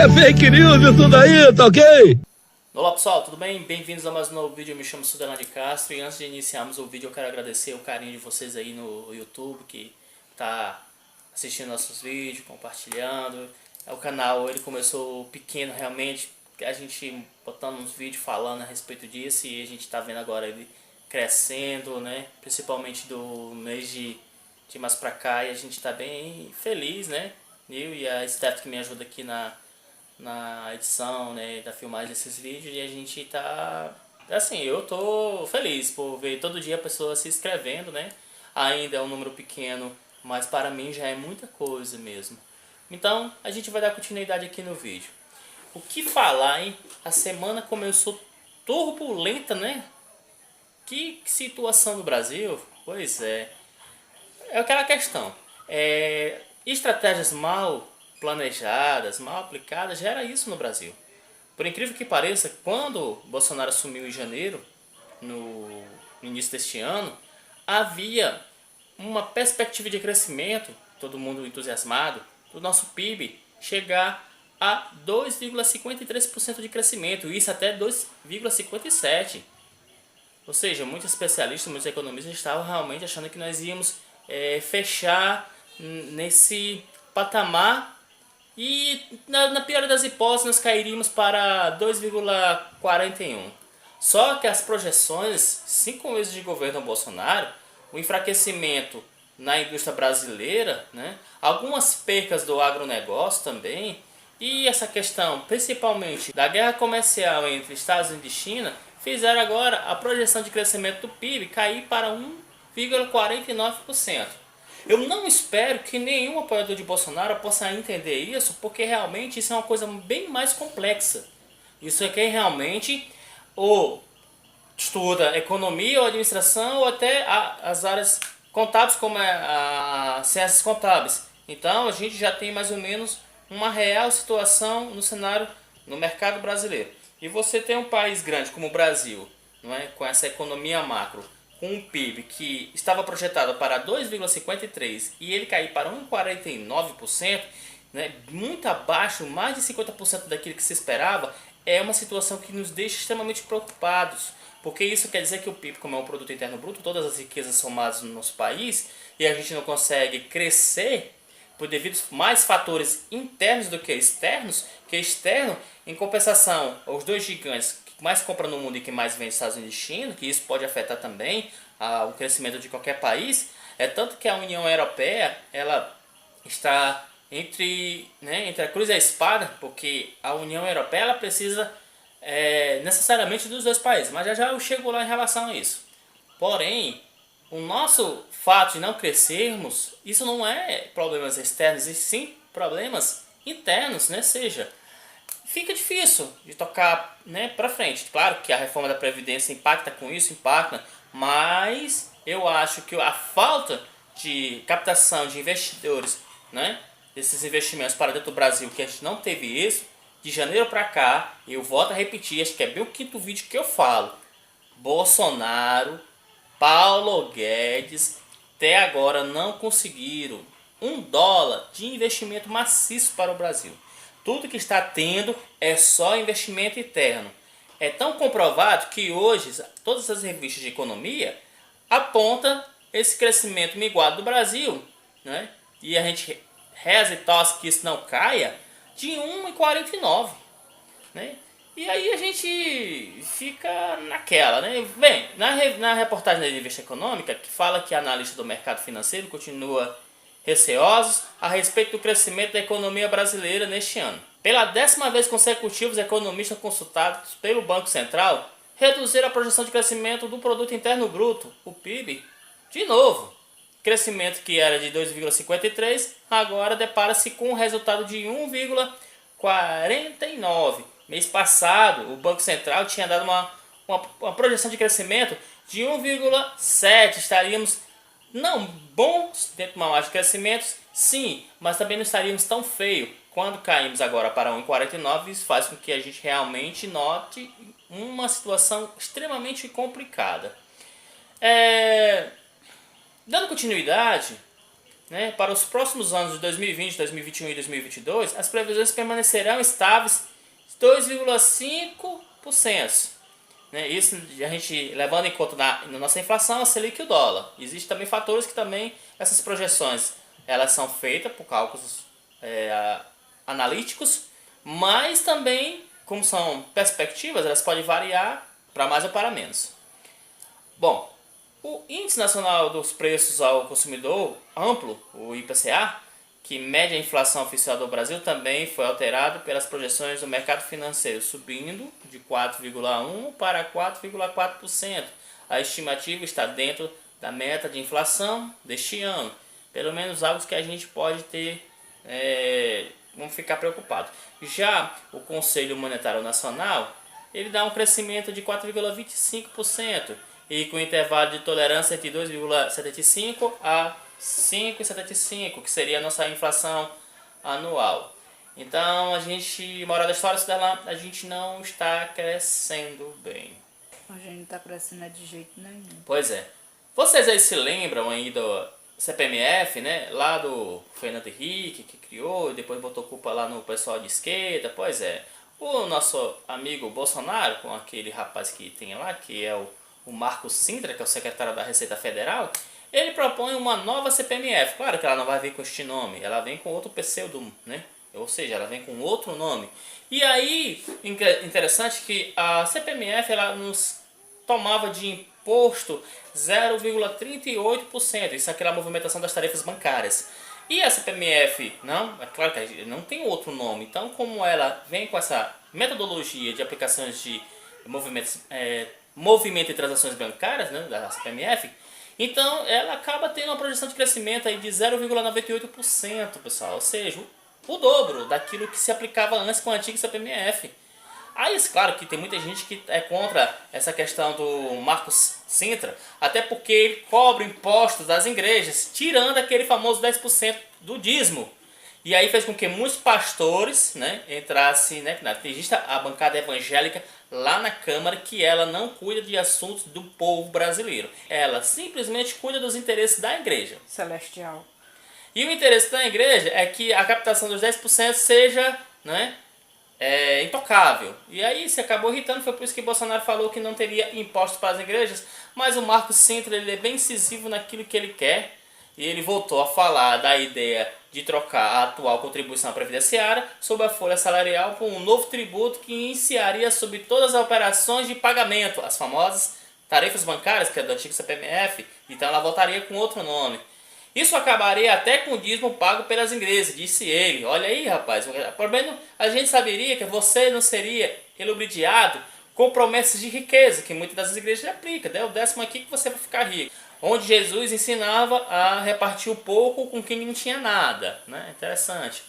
É fake news isso daí, tá ok? Olá pessoal, tudo bem? Bem-vindos a mais um novo vídeo. Eu me chamo Sudelano de Castro e antes de iniciarmos o vídeo eu quero agradecer o carinho de vocês aí no YouTube que tá assistindo nossos vídeos, compartilhando. O canal ele começou pequeno realmente, a gente botando uns vídeos falando a respeito disso e a gente tá vendo agora ele crescendo, né? Principalmente do mês de mais pra cá e a gente tá bem feliz, né? Eu e a Steph que me ajuda aqui na edição, né, da filmagem desses vídeos e a gente tá, assim, eu tô feliz por ver todo dia pessoas se inscrevendo, né, ainda é um número pequeno, mas para mim já é muita coisa mesmo. Então, a gente vai dar continuidade aqui no vídeo. O que falar, hein? A semana começou turbulenta, né? Que situação do Brasil? Pois é aquela questão. Estratégias mal planejadas, mal aplicadas, gera isso no Brasil. Por incrível que pareça, quando Bolsonaro assumiu em janeiro, no início deste ano, havia uma perspectiva de crescimento, todo mundo entusiasmado, do nosso PIB chegar a 2,53% de crescimento, isso até 2,57%. Ou seja, muitos especialistas, muitos economistas estavam realmente achando que nós íamos fechar nesse patamar e na pior das hipóteses nós cairíamos para 2,41. Só que as projeções, 5 meses de governo Bolsonaro, o enfraquecimento na indústria brasileira, né, algumas percas do agronegócio também, e essa questão principalmente da guerra comercial entre Estados Unidos e China, fizeram agora a projeção de crescimento do PIB cair para 1,49%. Eu não espero que nenhum apoiador de Bolsonaro possa entender isso, porque realmente isso é uma coisa bem mais complexa. Isso é quem realmente ou estuda economia ou administração ou até as áreas contábeis como as ciências contábeis. Então a gente já tem mais ou menos uma real situação no cenário, no mercado brasileiro. E você tem um país grande como o Brasil, não é? Com essa economia macro, com um PIB que estava projetado para 2,53 e ele cair para 1,49%, né, muito abaixo, mais de 50% daquilo que se esperava, é uma situação que nos deixa extremamente preocupados. Porque isso quer dizer que o PIB, como é um produto interno bruto, todas as riquezas somadas no nosso país, e a gente não consegue crescer por devido mais fatores internos do que externos, que externo, em compensação, os dois gigantes que mais compram no mundo e que mais vendem, Estados Unidos e China, que isso pode afetar também o crescimento de qualquer país, é tanto que a União Europeia ela está entre a cruz e a espada, porque a União Europeia ela precisa necessariamente dos dois países, mas já eu chego lá em relação a isso. Porém, o nosso fato de não crescermos, isso não é problemas externos, e sim problemas internos, né? Seja, fica difícil de tocar, né, para frente. Claro que a reforma da Previdência impacta com isso, impacta, mas eu acho que a falta de captação de investidores, né, desses investimentos para dentro do Brasil, que a gente não teve isso, de janeiro para cá, eu volto a repetir, acho que é bem o quinto vídeo que eu falo, Bolsonaro, Paulo Guedes, até agora não conseguiram $1 de investimento maciço para o Brasil. Tudo que está tendo é só investimento interno. É tão comprovado que hoje todas as revistas de economia apontam esse crescimento minguado do Brasil, né? E a gente reza e torce que isso não caia de 1,49, né? E aí a gente fica naquela, né? Bem, na reportagem da Revista Econômica, que fala que a analista do mercado financeiro continua receosos a respeito do crescimento da economia brasileira neste ano. Pela 10ª vez consecutiva, os economistas consultados pelo Banco Central reduziram a projeção de crescimento do Produto Interno Bruto, o PIB, de novo. Crescimento que era de 2,53, agora depara-se com um resultado de 1,49. Mês passado, o Banco Central tinha dado uma projeção de crescimento de 1,7. Estaríamos não bons dentro de uma margem de crescimento, sim, mas também não estaríamos tão feio. Quando caímos agora para 1,49, isso faz com que a gente realmente note uma situação extremamente complicada. Dando continuidade, né, para os próximos anos de 2020, 2021 e 2022, as previsões permanecerão estáveis 2,5%. Né? Isso a gente levando em conta na nossa inflação, a Selic e o dólar. Existem também fatores que também essas projeções elas são feitas por cálculos analíticos, mas também, como são perspectivas, elas podem variar para mais ou para menos. Bom, o Índice Nacional dos Preços ao Consumidor Amplo, o IPCA, que mede a inflação oficial do Brasil, também foi alterado pelas projeções do mercado financeiro, subindo de 4,1% para 4,4%. A estimativa está dentro da meta de inflação deste ano. Pelo menos algo que a gente pode ter, vamos ficar preocupados. Já o Conselho Monetário Nacional, ele dá um crescimento de 4,25% e com intervalo de tolerância entre 2,75% a 5,75%, que seria a nossa inflação anual. Então, moral da história, a gente não está crescendo bem. A gente não está crescendo de jeito nenhum. Pois é. Vocês aí se lembram aí do CPMF, né? Lá do Fernando Henrique, que criou e depois botou culpa lá no pessoal de esquerda. Pois é. O nosso amigo Bolsonaro, com aquele rapaz que tem lá, que é o Marcos Sintra, que é o secretário da Receita Federal, ele propõe uma nova CPMF. Claro que ela não vai vir com este nome, ela vem com outro pseudo, né? Ou seja, ela vem com outro nome. E aí, interessante que a CPMF ela nos tomava de imposto 0,38%. Isso é aquela movimentação das tarefas bancárias. E a CPMF, não, é claro que não tem outro nome. Então, como ela vem com essa metodologia de aplicações de movimento e transações bancárias, né, da CPMF, então ela acaba tendo uma projeção de crescimento aí de 0,98%, pessoal. Ou seja, o dobro daquilo que se aplicava antes com a antiga CPMF. Aí, claro que tem muita gente que é contra essa questão do Marcos Sintra, até porque ele cobra impostos das igrejas, tirando aquele famoso 10% do dízimo. E aí fez com que muitos pastores, né, entrassem, né, existe a bancada evangélica lá na Câmara, que ela não cuida de assuntos do povo brasileiro. Ela simplesmente cuida dos interesses da igreja. Celestial. E o interesse da igreja é que a captação dos 10% seja, né, intocável. E aí se acabou irritando, foi por isso que Bolsonaro falou que não teria impostos para as igrejas, mas o Marcos Sintra ele é bem incisivo naquilo que ele quer, e ele voltou a falar da ideia de trocar a atual contribuição previdenciária sobre a folha salarial por um novo tributo que iniciaria sobre todas as operações de pagamento, as famosas tarefas bancárias, que é do antigo CPMF, então ela voltaria com outro nome. Isso acabaria até com o dízimo pago pelas igrejas, disse ele. Olha aí, rapaz, pelo menos a gente saberia que você não seria eludibriado com promessas de riqueza, que muitas das igrejas aplicam. Dê o décimo aqui que você vai ficar rico. Onde Jesus ensinava a repartir o pouco com quem não tinha nada. Né? Interessante.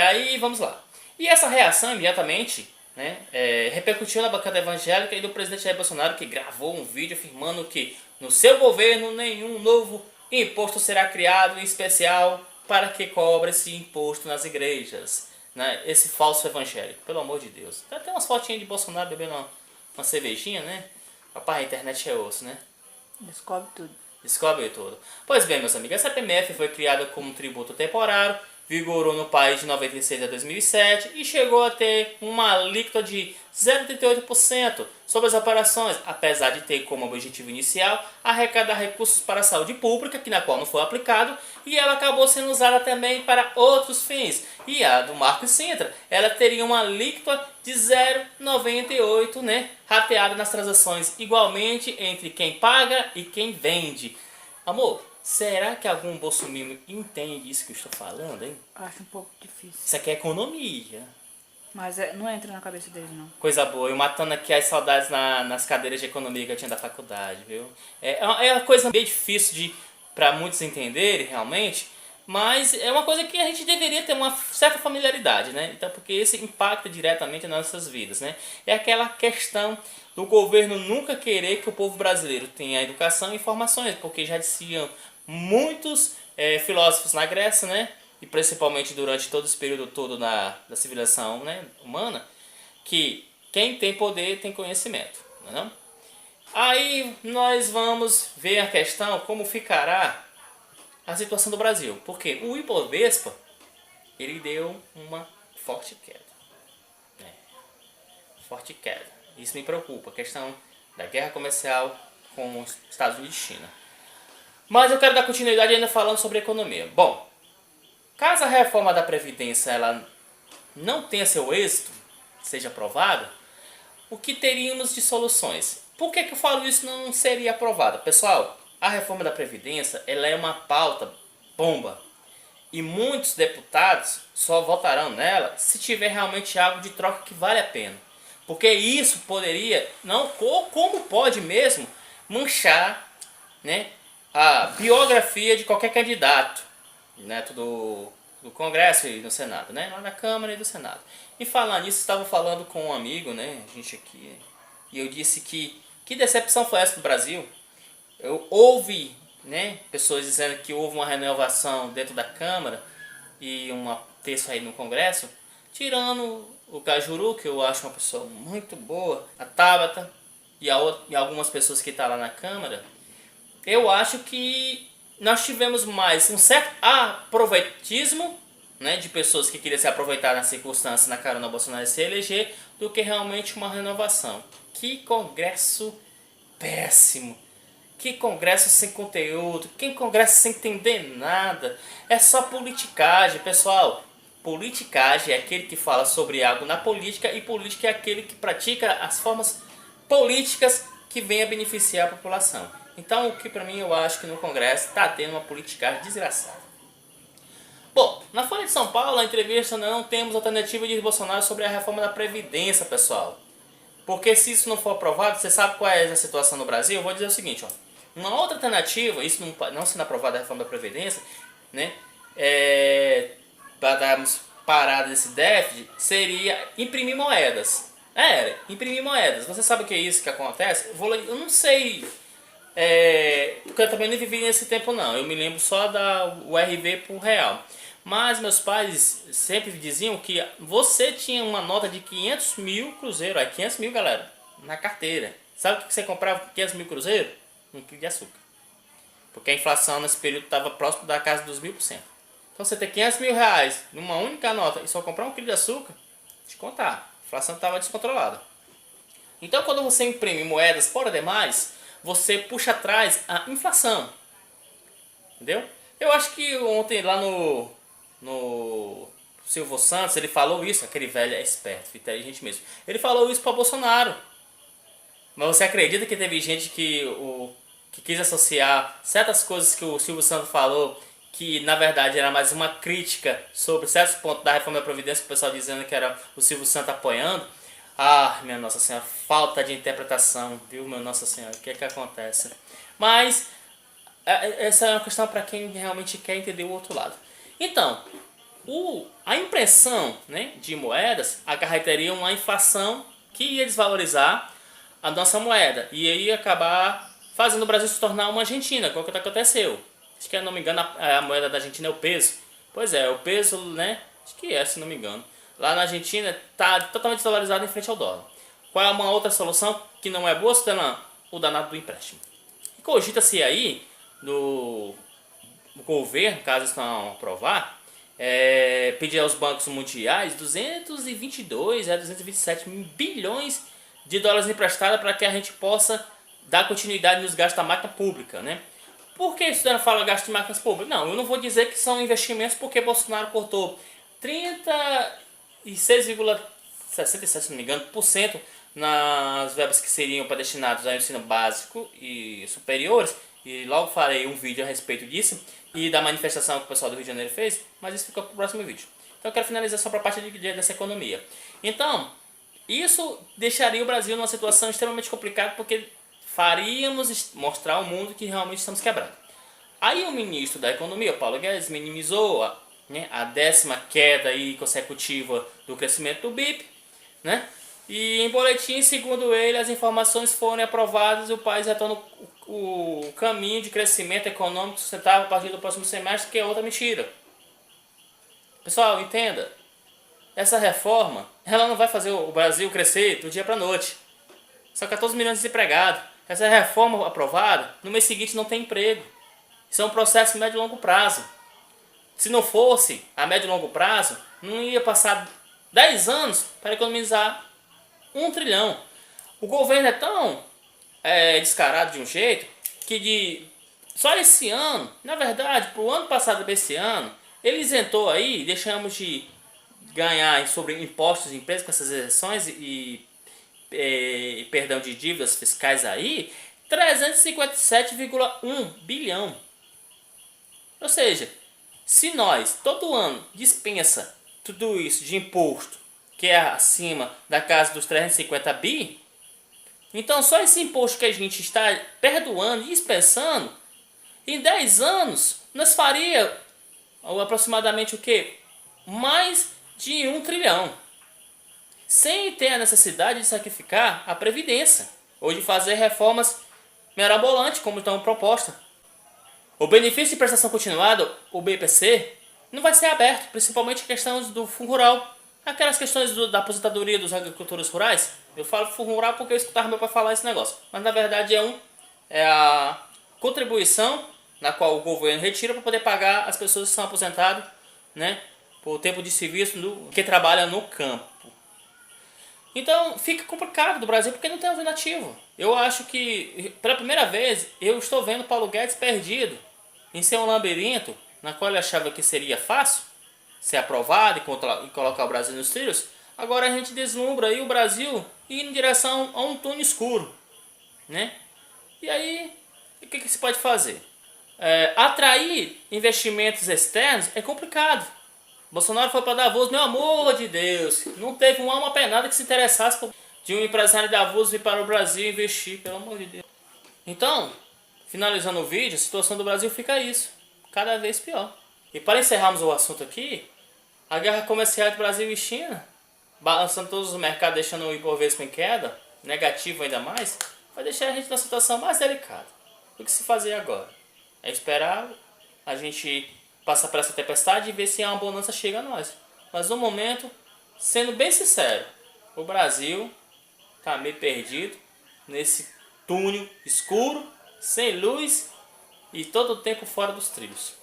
Aí, vamos lá. E essa reação, imediatamente, né, repercutiu na bancada evangélica e do presidente Jair Bolsonaro, que gravou um vídeo afirmando que no seu governo nenhum novo imposto será criado em especial para que cobre esse imposto nas igrejas, né? Esse falso evangélico, pelo amor de Deus. Tem até umas fotinhas de Bolsonaro bebendo uma cervejinha, né? Rapaz, a internet é osso, né? Descobre tudo. Descobre tudo. Pois bem, meus amigos, a CPMF foi criada como um tributo temporário, vigorou no país de 96 a 2007 e chegou a ter uma alíquota de 0,38% sobre as operações, apesar de ter como objetivo inicial arrecadar recursos para a saúde pública, na qual não foi aplicado, e ela acabou sendo usada também para outros fins. E a do Marcos Sintra, ela teria uma alíquota de 0,98%, né, rateada nas transações igualmente entre quem paga e quem vende. Amor, será que algum bolsominion entende isso que eu estou falando, hein? Acho um pouco difícil. Isso aqui é economia. Mas não entra na cabeça deles, não. Coisa boa, eu matando aqui as saudades nas cadeiras de economia que eu tinha da faculdade, viu? É uma coisa bem difícil para muitos entenderem, realmente, mas é uma coisa que a gente deveria ter uma certa familiaridade, né? Então, porque isso impacta diretamente nas nossas vidas, né? É aquela questão do governo nunca querer que o povo brasileiro tenha educação e informações, porque já diziam muitos filósofos na Grécia, né? E principalmente durante todo esse período todo da civilização, né, humana, que quem tem poder tem conhecimento, não é não? Aí nós vamos ver a questão como ficará a situação do Brasil. Porque o Ibovespa, ele deu uma forte queda. Forte queda. Isso me preocupa, a questão da guerra comercial com os Estados Unidos e China. Mas eu quero dar continuidade ainda falando sobre economia. Bom, caso a reforma da Previdência ela não tenha seu êxito, seja aprovada, o que teríamos de soluções? Por que eu falo isso não seria aprovada? Pessoal, a reforma da Previdência ela é uma pauta bomba. E muitos deputados só votarão nela se tiver realmente algo de troca que vale a pena. Porque isso poderia, não como pode mesmo, manchar, né, a biografia de qualquer candidato, né, do Congresso e do Senado, né, lá na Câmara e do Senado. E falando nisso, estava falando com um amigo, né, a gente aqui, e eu disse que decepção foi essa do Brasil. Eu ouvi, né, pessoas dizendo que houve uma renovação dentro da Câmara e um terço aí no Congresso, tirando o Cajuru, que eu acho uma pessoa muito boa, a Tabata e algumas pessoas que estão lá na Câmara. Eu acho que nós tivemos mais um certo aproveitismo, né, de pessoas que queriam se aproveitar na circunstância na carona Bolsonaro se eleger, do que realmente uma renovação. Que congresso péssimo! Que congresso sem conteúdo, que congresso sem entender nada. É só politicagem, pessoal. Politicagem é aquele que fala sobre algo na política, e política é aquele que pratica as formas políticas que venham a beneficiar a população. Então, o que para mim eu acho que no Congresso está tendo uma politicagem desgraçada. Bom, na Folha de São Paulo, a entrevista não temos alternativa de Bolsonaro sobre a reforma da Previdência, pessoal. Porque se isso não for aprovado, você sabe qual é a situação no Brasil? Eu vou dizer o seguinte, ó. Uma outra alternativa, isso não sendo aprovada a reforma da Previdência, né, para darmos parada desse déficit, seria imprimir moedas. Imprimir moedas. Você sabe o que é isso que acontece? Eu não sei, porque eu também não vivi nesse tempo não. Eu me lembro só da URV por real. Mas meus pais sempre diziam que você tinha uma nota de 500 mil cruzeiros, 500 mil, galera, na carteira. Sabe o que você comprava com 500 mil cruzeiros? Um quilo de açúcar. Porque a inflação nesse período estava próximo da casa dos 1000%. Então você ter 500 mil reais numa única nota e só comprar um quilo de açúcar, te contar, a inflação estava descontrolada. Então quando você imprime moedas fora demais, você puxa atrás a inflação. Entendeu? Eu acho que ontem lá no Silvio Santos, ele falou isso, aquele velho é esperto, inteligente mesmo. Ele falou isso para Bolsonaro. Mas você acredita que teve gente que quis associar certas coisas que o Silvio Santos falou, que na verdade era mais uma crítica sobre certos pontos da reforma da Previdência, que o pessoal dizendo que era o Silvio Santos apoiando? Ah, minha Nossa Senhora, falta de interpretação, viu, meu Nossa Senhora, o que é que acontece? Mas essa é uma questão para quem realmente quer entender o outro lado. Então, a impressão, né, de moedas acarretaria uma inflação que ia desvalorizar a nossa moeda e ia acabar fazendo o Brasil se tornar uma Argentina, que é o que aconteceu. Acho que, se não me engano, a moeda da Argentina é o peso. Pois é, o peso, né? Acho que é, se não me engano. Lá na Argentina está totalmente desvalorizado em frente ao dólar. Qual é uma outra solução que não é boa, Sutelã? O danado do empréstimo. E cogita-se aí do governo, caso eles não aprovar, pedir aos bancos mundiais 227 bilhões de dólares emprestados para que a gente possa dar continuidade nos gastos da máquina pública, né? Por que isso não fala gasto de máquinas públicas? Não, eu não vou dizer que são investimentos, porque Bolsonaro cortou 36,67%, se não me engano, por cento nas verbas que seriam para destinados ao ensino básico e superiores, e logo farei um vídeo a respeito disso e da manifestação que o pessoal do Rio de Janeiro fez, mas isso fica para o próximo vídeo. Então eu quero finalizar só para a parte dessa economia. Então, isso deixaria o Brasil numa situação extremamente complicada, porque faríamos mostrar ao mundo que realmente estamos quebrados. Aí o ministro da Economia, Paulo Guedes, minimizou a 10ª queda aí consecutiva do crescimento do BIP, né? E em boletim, segundo ele, as informações foram aprovadas e o país retorna o caminho de crescimento econômico sustentável a partir do próximo semestre, que é outra mentira. Pessoal, entenda. Essa reforma, ela não vai fazer o Brasil crescer do dia para a noite. São 14 milhões de desempregados. Essa reforma aprovada, no mês seguinte não tem emprego. Isso é um processo médio e longo prazo. Se não fosse a médio e longo prazo, não ia passar 10 anos para economizar 1 trilhão. O governo é tão descarado de um jeito que só esse ano, na verdade, para o ano passado para esse ano, ele isentou aí, deixamos de ganhar sobre impostos de empresas com essas isenções e perdão de dívidas fiscais aí, 357,1 bilhão. Ou seja, se nós todo ano dispensa tudo isso de imposto, que é acima da casa dos 350 bi, então só esse imposto que a gente está perdoando e dispensando, em 10 anos, nós faria aproximadamente o quê? Mais de 1 trilhão. Sem ter a necessidade de sacrificar a Previdência, ou de fazer reformas mirabolantes, como estão propostas. O benefício de prestação continuada, o BPC, não vai ser aberto, principalmente questões do Fundo Rural. Aquelas questões da aposentadoria dos agricultores rurais. Eu falo Fundo Rural porque eu escutava meu pai falar esse negócio. Mas na verdade é a contribuição na qual o governo retira para poder pagar as pessoas que são aposentadas, né, por tempo de serviço que trabalham no campo. Então fica complicado do Brasil porque não tem alternativo. Eu acho que pela primeira vez eu estou vendo Paulo Guedes perdido em ser um labirinto na qual ele achava que seria fácil ser aprovado e colocar o Brasil nos trilhos. Agora a gente deslumbra aí o Brasil indo em direção a um túnel escuro, né? E aí o que se pode fazer? Atrair investimentos externos é complicado. Bolsonaro foi para Davos, meu amor de Deus, não teve uma alma penada que se interessasse de um empresário de Davos vir para o Brasil investir, pelo amor de Deus. Então, finalizando o vídeo, a situação do Brasil fica isso, cada vez pior. E para encerrarmos o assunto aqui, a guerra comercial entre Brasil e China, balançando todos os mercados, deixando o Ibovespa em queda, negativo ainda mais, vai deixar a gente numa situação mais delicada. O que se fazer agora? É esperar a gente passar por essa tempestade e ver se uma bonança chega a nós. Mas no momento, sendo bem sincero, o Brasil está meio perdido nesse túnel escuro, sem luz e todo o tempo fora dos trilhos.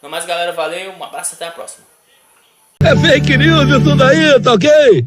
No mais, galera, valeu, um abraço, até a próxima. É fake news isso daí, tá ok?